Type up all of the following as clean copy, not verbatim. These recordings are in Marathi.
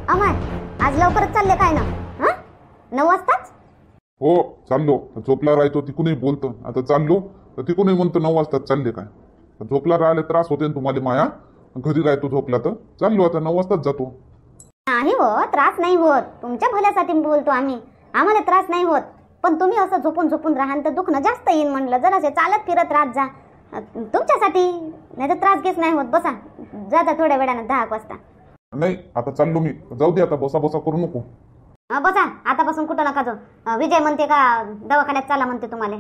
अमर, आज लवकरच चालले काय ना? हा, 9 वाजताच? हो चाललो. झोपला राहतो तिकूनही बोलतो. आता चाललो तर तिकूनही म्हणतो 9 वाजता चालले काय. झोपला राहिले त्रास होते ना तुम्हाला माया. घरी राहतो झोपला तर चाललो आता 9 वाजताच जातो. नाही हो, त्रास नाही होत. तुमच्या भल्यासाठी बोलतो आम्ही. आम्हाला त्रास नाही होत. पण तुम्ही असं झोपून झोपून राहाल तर दुखणं जास्त येईल. म्हणलं जरासे चालत फिरत राहत जा तुमच्यासाठी. नाही तर त्रास घेत नाही होत. बसा, जा जा थोड्या वेळानं 10 वाजता. नाही आता चाललो मी. जाऊ दे आता, बसा बसा करू नको. बसा, आतापासून कुठं नका जाऊ. विजय म्हणते का दवाखान्यात चाला म्हणते तुम्हाला.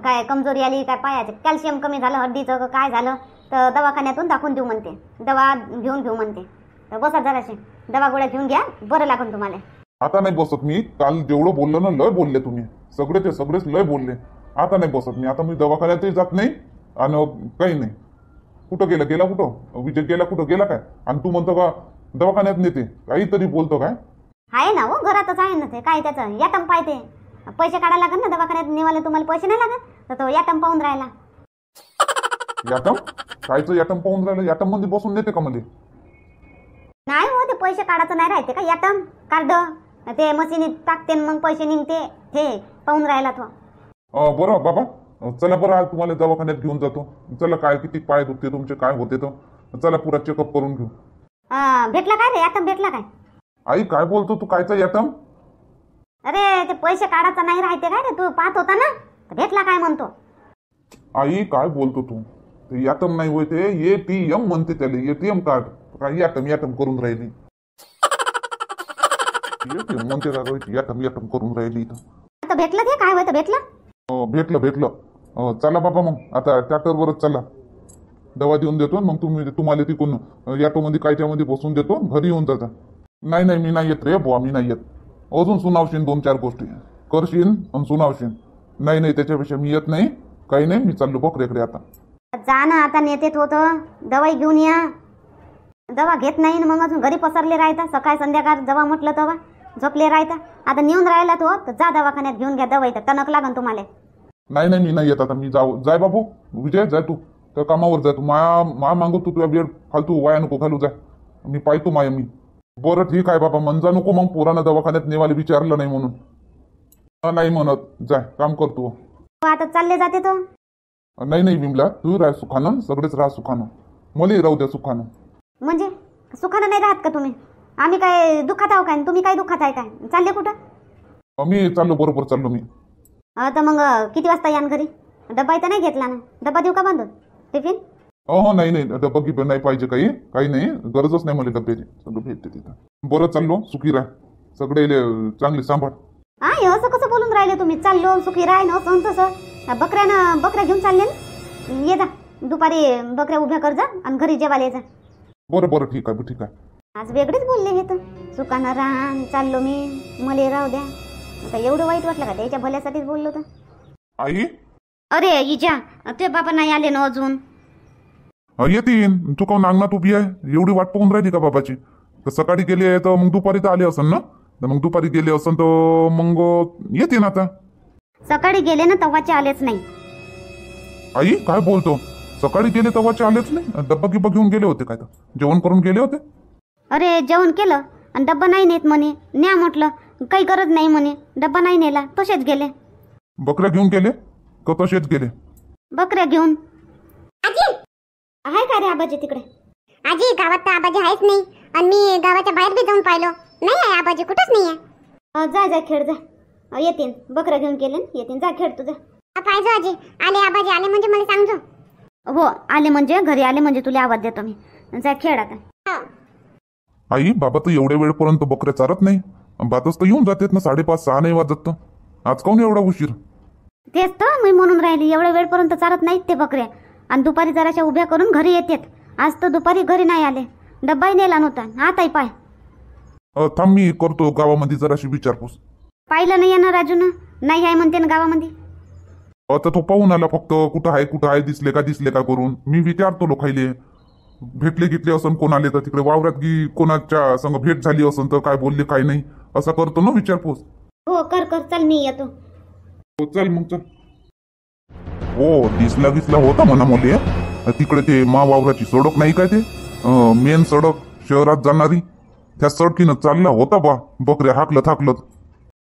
काय कमजोरी आली काय, पायाचे कॅल्शियम कमी झालं, हड्डीचं का काय झालं तर दवाखान्यातून दाखवून देऊ म्हणते. दवा घेऊ म्हणते. तर बसा जराशे, दवा गोळ्या घेऊन घ्या, बरं लागेल तुम्हाला. आता नाही बसत मी. काल जेवढं बोललो ना लय बोलले तुम्ही. सगळेच लय बोलले. आता नाही बसत मी. आता मी दवाखान्यातही जात नाही आणि काही नाही. कुठं गेला कुठं विजय कुठं गेला काय. आणि तू म्हणतो का दवाखान्यात नेते, काहीतरी बोलतो काय. आहे ना हो, घरातच आहे ना ते. काय त्याचं याटम पाहते. पैसे काढायला लागेल ना दवाखान्यात नेवाले. तुम्हाला पैसे नाही लागत तर तो याटम पाहून राहिला. याटम कायचं याटम पाहून राहिलं. याटम मध्ये बसून नेते का मध्ये. नाही हो, ते पैसे काढायचं नाही राहते का याटम कार्ड. ते मशीनीत टाकते मग पैसे निघते. ते पाहून राहिला तो. बरं बाबा, चला बरं आज तुम्हाला दवाखान्यात घेऊन जातो. चला, काय किती पाय दुखते तुमचे काय होते तर चला पुरा चेकअप करून घेऊ. भेटला काय रे याटम, भेटला काय? आई काय बोलतो तू, कायचा याटम. अरे ते पैसे काढायचं नाही राहते काय रे, तू पाहत होता ना, भेटला काय म्हणतो. आई काय बोलतो तू. ते याटम नाही होय, ते एटीएम म्हणते त्याला. ATM card. काय याटम करून राहिली. एटीएम म्हणते का याटम करून राहिली इथं. आता भेटलं ते काय होतं, भेटलं. भेटलं. चला बाबा मग आता ट्रॅक्टरवरच चला. दवा देऊन देतो मग तुम्हाला तिकून याटोमध्ये कायच्यामध्ये बसून देतो. घरी येऊन जाता. नाही मी नाही येत रे बुवा, मी नाही येत. अजून सुनावशीन 2-4 गोष्टी करशील आणि सुनावशीन. नाही त्याच्यापेक्षा मी येत नाही. काही नाही, मी चाललो बकऱ्याकडे आता. जा ना, आता नेतेत होतं. दवाई घेऊन या. दवा घेत नाही मग अजून घरी पसरले राहता. सकाळ संध्याकाळ दवा म्हटलं तेव्हा झोपले राहता. आता नेऊन राहिला तो तर जा दवाखान्यात घेऊन घ्या दवाई. तर टणक लागन तुम्हाला. नाही मी नाही येत आता. मी जाय बाबू. विजय जाय तू त्या कामावर जाय. तू मा मागू तू तुझ्या बेड फालतू वाया नको घालू. जाय, मी पाहतो माया मी. बरं ठीक आहे बाबा, म्हणजा नको मग पोरांना दवाखान्यात नेवाले विचारलं नाही म्हणून. नाही म्हणत. जाय काम करतो. आता चालले जाते तो. नाही विमला, तू राह सुखानं. सगळेच राह सुखानं. मला राहू द्या सुखानं. म्हणजे सुखानं नाही राहत का तुम्ही? आम्ही काय दुःखात आहो काय? तुम्ही काय दुःखात आहे काय? चालले कुठं? मी चाललो, बरोबर चाललो मी. तर मग किती वाजता यान घरी? डब्बा इथं नाही घेतला ना. डब्बा देऊ का बांधून टिफिन? हो नाही डब्बा गिब्बा नाही पाहिजे. काही नाही, गरजच नाही मला डब्याची. सगळं भेटते तिथं. बरं चाललो, सुखी राह. सगळे चांगली सांभाळ. असं कसं बोलून राहिले तुम्ही? चाललो सुखी राह ना असं तसं. बकऱ्या घेऊन चालले ना. ये जा दुपारी बकऱ्या उभ्या कर जा आणि घरी जेवायला जा. बरं ठीक आहे. आज वेगळेच बोलले हे तर. सुखानं राहा, चाललो मी, मला राहू द्या. आता एवढं वाईट वाटलं का? त्याच्या भल्यासाठीच बोललो तर. आई अरे इजा, ते बाबा नाही आले ना अजून. येतीन. तू काऊन अंगणात उभी आहे? एवढी वाट पाहून राहिली का बाबाची? तर सकाळी गेले तर मग दुपारी तर आले असन ना. मग दुपारी गेले असन तर मग येतीन आता. सकाळी गेले ना तवाचे आलेच नाही. आई काय बोलतो? सकाळी गेले तवाचे आलेच नाही? डब्बा गिब्बा घेऊन गेले होते काय? तर जेवण करून गेले होते. अरे जेवण केलं आणि डब्बा नाही नेत म्हणे. न्या म्हटलं, काही गरज नाही म्हणे. डब्बा नाही नेला, तसेच गेले. बकऱ्या घेऊन गेले का तसेच गेले? बकऱ्या घेऊन. आजी आहे का रे आबाजी तिकडे? आजी गावात तर आबाजी आहेच नाही. आणि मी गावाच्या बाहेर बी जाऊन पाहिलो, नाही आहे आबाजी, कुठंच नाही आहे. जा खेळ जा. येतीन बकऱ्या घेऊन गेले, येतीन. जा खेळ तुझा. पाहिजे आजी. आले आबाजी आले म्हणजे मला सांगजो. हो आले म्हणजे, घरी आले म्हणजे तुला आवाज देतो मी. जा खेळ आता. आई बाबा तर एवढ्या वेळपर्यंत बकऱ्या चारत नाही. बातच तर येऊन जातात ना 5:30-6 नाही वाजत. तर आज काऊन एवढा उशीर? तेच तर मी म्हणून राहिली, एवढ्या वेळपर्यंत चारत नाहीत ते बकऱ्या. आणि दुपारी जराशा उभ्या करून घरी येतात. आज तर दुपारी घरी नाही आले. डब्बाही नेला नव्हता. आताही पाय. थांब मी करतो गावामध्ये जराशी विचारपूस. पाहिलं नाही ना राजून? नाही आहे म्हणते ना गावामध्ये. आता तो पाहून आला फक्त. कुठं आहे दिसले का करून. मी विचारतो लोकायले. भेटले असन कोण आले तर तिकडे वावरात की कोणाच्या संग भेट झाली असन तर काय बोलले काय नाही असा करतो ना विचारपूस. हो कर चल मी येतो. हो चल मग चल. हो दिसला होता म्हणा मोले. तिकडे ते वावराची सडक नाही काय, ते मेन सडक शहरात जाणारी त्या सडकीनं चालला होता बा बकऱ्या हाकलत हाकलत.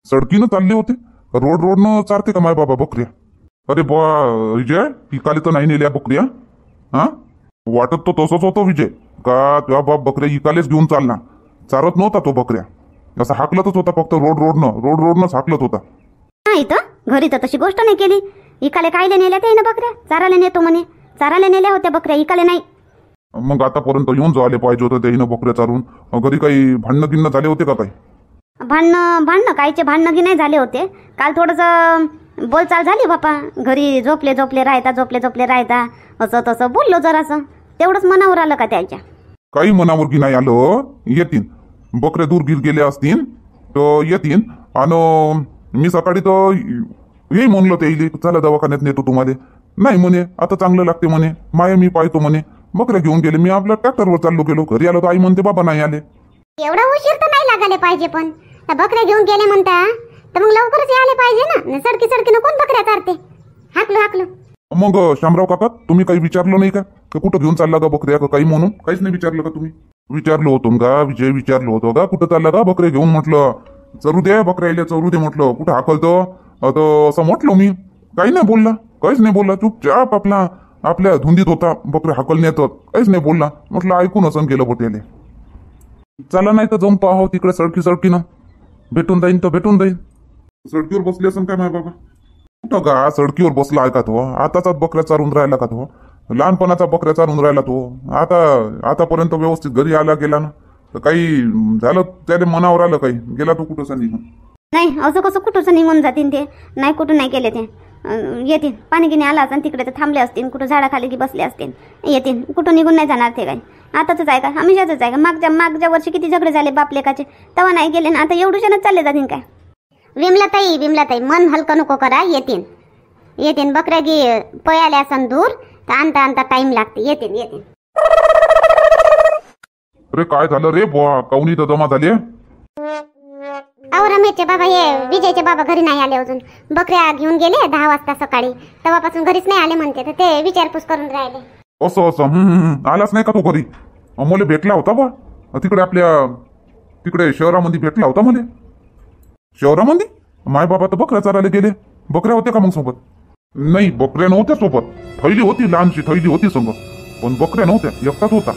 सडकीनं चालले होते, रोडनं चालते का माय बाबा बकऱ्या? अरे बा विजय, इकाले तर नाही नेल्या बकऱ्या. हा, वाटत तो तसंच होतं विजय, का तुझा बाप बकऱ्या इकालेच घेऊन चालला. चारत नव्हता तो बकऱ्या, असं हाकलतच होता फक्त रोडनंच हाकलत होता. नाही तर घरी तर तशी गोष्ट नाही केली. इकाले कायले नेल्या ते ना बकऱ्या? चाराले नेतो म्हणे. चाराले नेल्या होत्या बकऱ्या, इकाले नाही. मग आतापर्यंत येऊन जायला पाहिजे होतं त्याईनं बकऱ्या चारून. घरी काही भांडणं गिणणं झाले होते का काही? भांडणं कायचे भांडणं की नाही झाले होते. काल थोडंसं बोलचाल झाली बापा. घरी झोपले राहता असं तसं बोललो जरासं. तेवढंच मनावर आलं का त्याच्या? काही मनावर की नाही आलं. येतील बकऱ्या दूर गिर गेल्या असतील तर येतील. आणि मी सकाळी तर येई म्हणलो ते इले, चला दवाखान्यात नेतो तुम्हाला. नाही म्हणे, आता चांगलं लागते म्हणे, माया मी पाहतो म्हणे. बकऱ्या घेऊन गेले. मी आपल्या ट्रॅक्टरवर चाललो गेलो. घरी आलो तर आई म्हणते बाबा नाही आले. एवढा उशीर तर नाही लागायला पाहिजे, पण त्या बकऱ्या घेऊन गेले म्हणता तर मग लवकरच यायला पाहिजे ना. सडकीनं कोण बकऱ्या चारते? हाकलो. मग शामराव काका, तुम्ही काही विचारलं नाही का कुठं घेऊन चालला का बकऱ्या का काही म्हणून? काहीच नाही विचारलं का तुम्ही? विचारलं होतं का विजय? विचारलं होतं का कुठं चालला का बकऱ्या घेऊन? म्हटलं चरू दे बकऱ्या, चरू दे म्हटलं. कुठं हाकलतो असं म्हटलं मी. काही नाही बोलला, काहीच नाही बोलला. चुपचाप आपल्या धुंदीत होता. बकऱ्या हाकलण्यात काहीच नाही बोलला. म्हटलं ऐकून असं गेलं पोट्याले. चला नाही तर जाऊन पाहावं तिकडे सडकीनं. भेटून जाईन. सडकीवर बसली असं काय माय बाबा? कुठं का सडकीवर बसला आहे का तो? आताचाच बकऱ्या चारून राहिला का तो? लहानपणाचा बकऱ्या चारून राहिला तो. आतापर्यंत व्यवस्थित घरी आला गेला ना, तर काही झालं त्याला मनावर आलं काही, गेला तो कुठंसा निघून? नाही, असं कसं कुठंसं निघून जातील ते? नाही, कुठं नाही गेले ते. येतील, पाणी गिनी आला असं तिकडे तर थांबले असतील, कुठं झाडाखाली की बसले असतील. येतील, कुठं निघून नाही जाणार ते काही. आताच आहे का? हमेशाच आहे का? मागच्या वर्षी किती झगडे झाले बापलेकाचे, तेव्हा नाही गेले ना. आता एवढूच्यानंच चालले जातील काय? विमलाताई, मन हलकं नको करा. येतीन बकऱ्या गी पयाल्या असन दूर तर आणता टाइम लागते. येतीन. अरे काय झालं रे बुवा, काऊनी तर जमा झाली? अहो रमेशचे बाबा, हे विजयचे बाबा घरी नाही आले अजून. बकऱ्या घेऊन गेले 10 वाजता सकाळी, तेव्हापासून घरीच नाही आले म्हणते. तर ते विचारपूस करून राहिले. असं आलाच नाही का तो घरी? मला भेटला होता बा तिकडे शहरामध्ये भेटला होता मला. शहरामध्ये माय बाबा तर बकऱ्या चारायला गेले. बकऱ्या होत्या का मग सोबत? नाही, बकऱ्या नव्हत्या सोबत. थैली होती, लहानशी थैली होती सोबत, पण बकऱ्या नव्हत्या. एकटाच होता.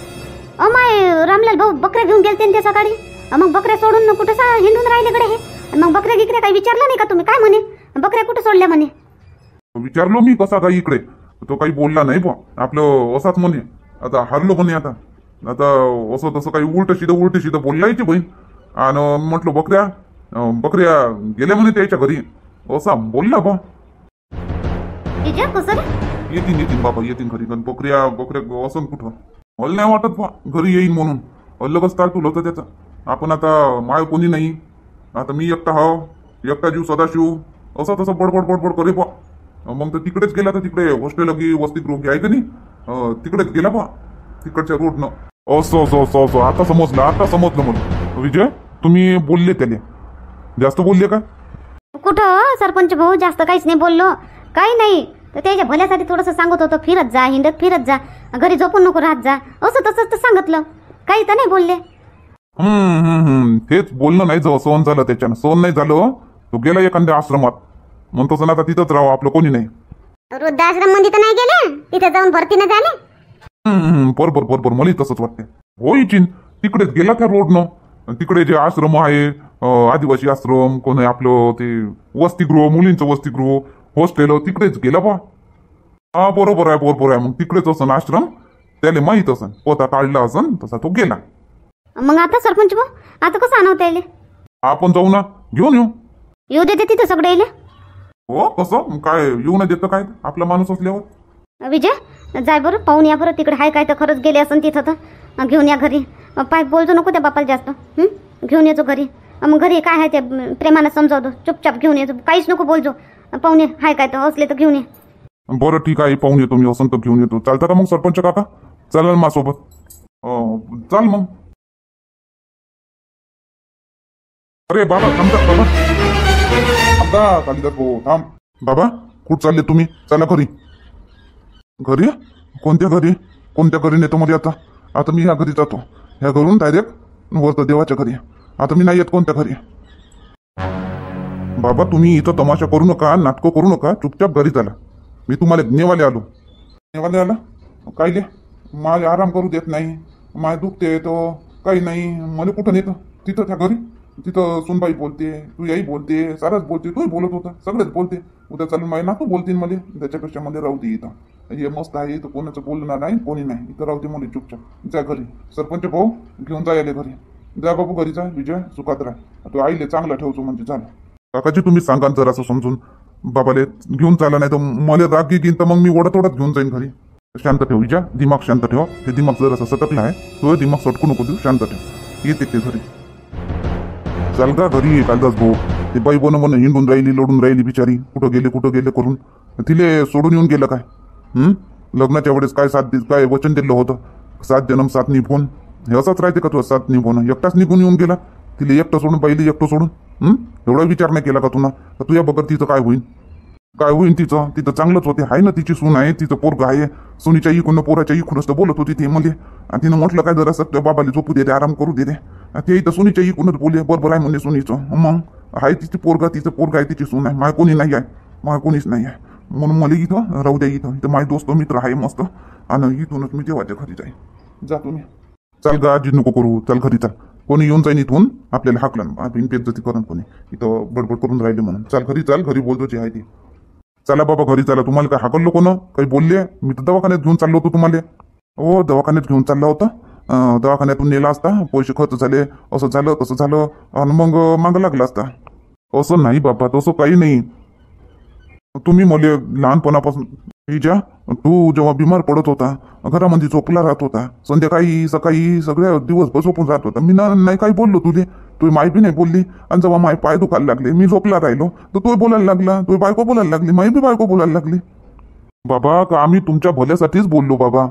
माय रामलाल भाऊ, बकऱ्या घेऊन गेलते ते सकाळी. मग बकऱ्या सोडून कुठं हिंडून राहिले कडे हे? मग बकऱ्या गिकऱ्या काही विचारलं नाही का तुम्ही? काय म्हणे? बकऱ्या कुठं सोडल्या म्हणे? विचारलो मी कसा काही इकडे, तो काही बोलला नाही बा. आपलं असाच म्हणे, आता हरलो म्हणे. आता असं तसं काही उलट सिधं बोललायची बहीण. आणि म्हटलं बकऱ्या गेल्या म्हणे त्याच्या घरी, असा बोलला बा. कसं रे? येतील बाबा, येतील घरी. पण बकऱ्या असं कुठं? मला नाही वाटत बा घरी येईन म्हणून. अलगच तुला होतं त्याचा. आपण आता माय कोणी नाही, आता मी एकटा एकटा जीव सदाशिव, असं तसं बडबड करे बा. मग तर तिकडेच गेला, तर तिकडे हॉस्टेल की वसतिगृह आहे का नाही, तिकडेच गेला बा, तिकडच्या रोडनं. असं आता समजलं मला. विजय, तुम्ही बोलले त्याले, जास्त बोलले का? कुठं सरपंच भाऊ, जास्त काहीच नाही बोललो. काही नाही, तर त्याच्या भल्यासाठी थोडंसं सांगत होतं. फिरत जा, घरी झोपून नको राहत जा, असं तसंच तर सांगितलं. काही तर नाही बोलले. तेच बोलणं नाही सहन झालं त्याच्यानं. सहन नाही झालं, तो गेला एखाद्या आश्रमात. म्हणतो सण आता तिथंच राहावं, आपलं कोणी नाही. वृद्धाश्रम मध्ये तर नाही गेले, तिथे जाऊन भरती न झाले. बरोबर, मला तसंच वाटते. होईचिन, तिकडेच गेला त्या रोडनं. तिकडे जे आश्रम आहे, आदिवासी आश्रम, कोण आहे आपलं ते वसतिगृह, मुलींचं वसतिगृह, हॉस्टेल, तिकडेच गेला बा. हा बरोबर आहे. मग तिकडेच असन आश्रम, त्याला माहित असन, पोता काढला असन, तसा तो गेला. मग आता सरपंच भाऊ, आता कसं आणवता येईल? आपण जाऊ ना, घेऊन येऊ देते तिथं सगळे येईल. हो, कसं काय येऊ नाही देतं काय, आपला माणूस असल्यावर. विजय, जाय बरं, पाहून या बरं तिकडे आहे काय. तर खरंच गेले असन तिथं, तर घेऊन या घरी. पाय बोलतो नको त्या बापाला जास्त. घेऊन येतो घरी. मग घरी काय आहे ते प्रेमानं समजावतो. चुपचाप घेऊन येतो, काहीच नको बोलतो. पाहुणे हाय काय तर असले तर घेऊन ये. बरं ठीक आहे, पाहून येतो मी. असं तर घेऊन येतो. चालतं का मग सरपंच काका? चालेल माझ्यासोबत. चाल मग. अरे बाबा थांबता कालिदास भाऊ, थांब. बाबा कुठं चालले तुम्ही? चला घरी. कोणत्या घरी नेतो मध्ये? आता मी ह्या घरी जातो. ह्या घरून डायरेक्ट वर तर देवाच्या घरी. आता मी नाही येत कोणत्या घरी. बाबा तुम्ही इथं तमाशा करू नका, नाटकं करू नका, चुपचाप घरी चला. मी तुम्हाला नेवाले आलो. नेवाले आला कायले? मला आराम करू देत नाही, माय दुखते तो काही नाही. मला कुठं नेतं? तिथं त्या घरी तिथं सुनबाई बोलते, तू याही बोलते, साराच बोलते, तूही बोलत होता, सगळेच बोलते. उद्या चालून माय नातू बोलतील मला. त्याच्यापेक्षा मध्ये राहू दे इथं. हे मस्त आहे इथं, कोणाचं बोलणार नाही, कोणी नाही. इथं राहू दे मला चुपचाप. जा घरी. सरपंच भाऊ घेऊन जायले घरी. जा बाबू घरी जा. विजय सुखात राह. तू आईले चांगला ठेवतो म्हणजे झालं. काकाजी तुम्ही सांगा जरा असं समजून. बाबाले घेऊन चाला, नाही तर मला राग घेईन तर मग मी ओढत घेऊन जाईन घरी. शांत ठेव विजय, दिमाग शांत ठेव. हे दिमाग जर असं सटकला आहे, तो दिमाग सटकू नको देऊ. शांत ठेव. येते ते घरी. चाल का घरी कालदास भाऊ. ते बाई बोन हिंडून राहिली, लढून राहिली बिचारी. कुठं गेले करून तिले सोडून येऊन गेलं काय? लग्नाच्या वेळेस काय काय वचन दिलं होतं, 7 जन्म 7 निभून. हे असंच राहते का तू? 7 निभून एकटाच निघून येऊन गेला. तिला एकटं सोडून, बाईली एकटं सोडून. एवढा विचार नाही केला का तुला? तर तुझ्या बगर तिचं काय होईल? काय होईल तिचं? तिथं चांगलंच होते. आहे ना तिची सून आहे, तिचं पोरग आहे. सुनीच्या इकडून पोराच्या इकडूनच तर बोलत होती ती मध्ये. आणि तिनं म्हटलं काय जरा सत्य बाबाला झोपू दे, आराम करू दे. ते इथं सुनीच्या इकडूनच बोलले. बरोबर आहे म्हणे सुनीचं. मग आहे तिची पोरगा, तिचं पोरग आहे, तिची सून आहे. माय कोणी नाही आहे, माय कोणीच नाही आहे. म्हणून मला इथं राहू द्या. इथं माझे दोस्त मित्र आहे मस्त. आणि इथूनच मी देवाच्या घरी जाईन. जा तुम्ही. चाल गा, जी नको करू. चाल घरी चाल. कोणी येऊन जाईन इथून आपल्याला हाकलन, बेइज्जती करून कोणी इथं बडबड करून राहिले म्हणून. चाल घरी चाल. घरी बोलतो जे आहे ते. चला बाबा घरी चला. तुम्हाला काय हाकललो कोण? काही बोलले? मी तर दवाखान्यात घेऊन चाललो होतो तुम्हाला. हो दवाखान्यात घेऊन चालला होता. दवाखान्यातून नेला असता, पैसे खर्च झाले, असं झालं तसं झालं, आणि मग मागं लागला असता. असं नाही बाबा, तसं काही नाही. तुम्ही मला लहानपणापासून विजय, तू जेव्हा बिमार पडत होता, घरामध्ये झोपला राहत होता, संध्याकाळी सकाळी सगळ्या दिवसभर झोपून राहत होता. मी नाही काही बोललो तुझे. तू माय बी नाही बोलली. आणि जेव्हा माय पाय दुखायला लागले, मी झोपला राहिलो, तर तू बोलायला लागला. तू बायको बोलायला लागली, माई बी बायको बोलायला लागली. बाबा का आम्ही तुमच्या भल्यासाठीच बोललो बाबा.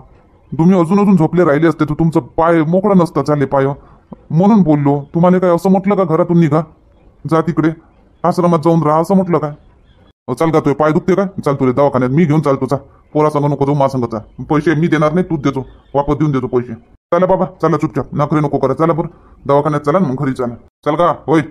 तुम्ही अजून झोपले राहिले असते तर तुमचं पाय मोकळा नसता झाले पाय, म्हणून बोललो. तुम्हाला काय असं म्हटलं का घरातून निघा, जा तिकडे आश्रमात जाऊन राहा असं म्हटलं काय? चाल का तुझे पाय दुखते काय? चाल तुला दवाखान्यात मी घेऊन चालतो. चा पोरा सांग नको जाऊ, मा सांगता. पैसे मी देणार नाही, तूच देतो. वापस देऊन देतो पैसे. चला बाबा चला, चुपचाप नखरे नको करा. चला बरं दवाखान्यात चला, मग घरी चला. चल का होय.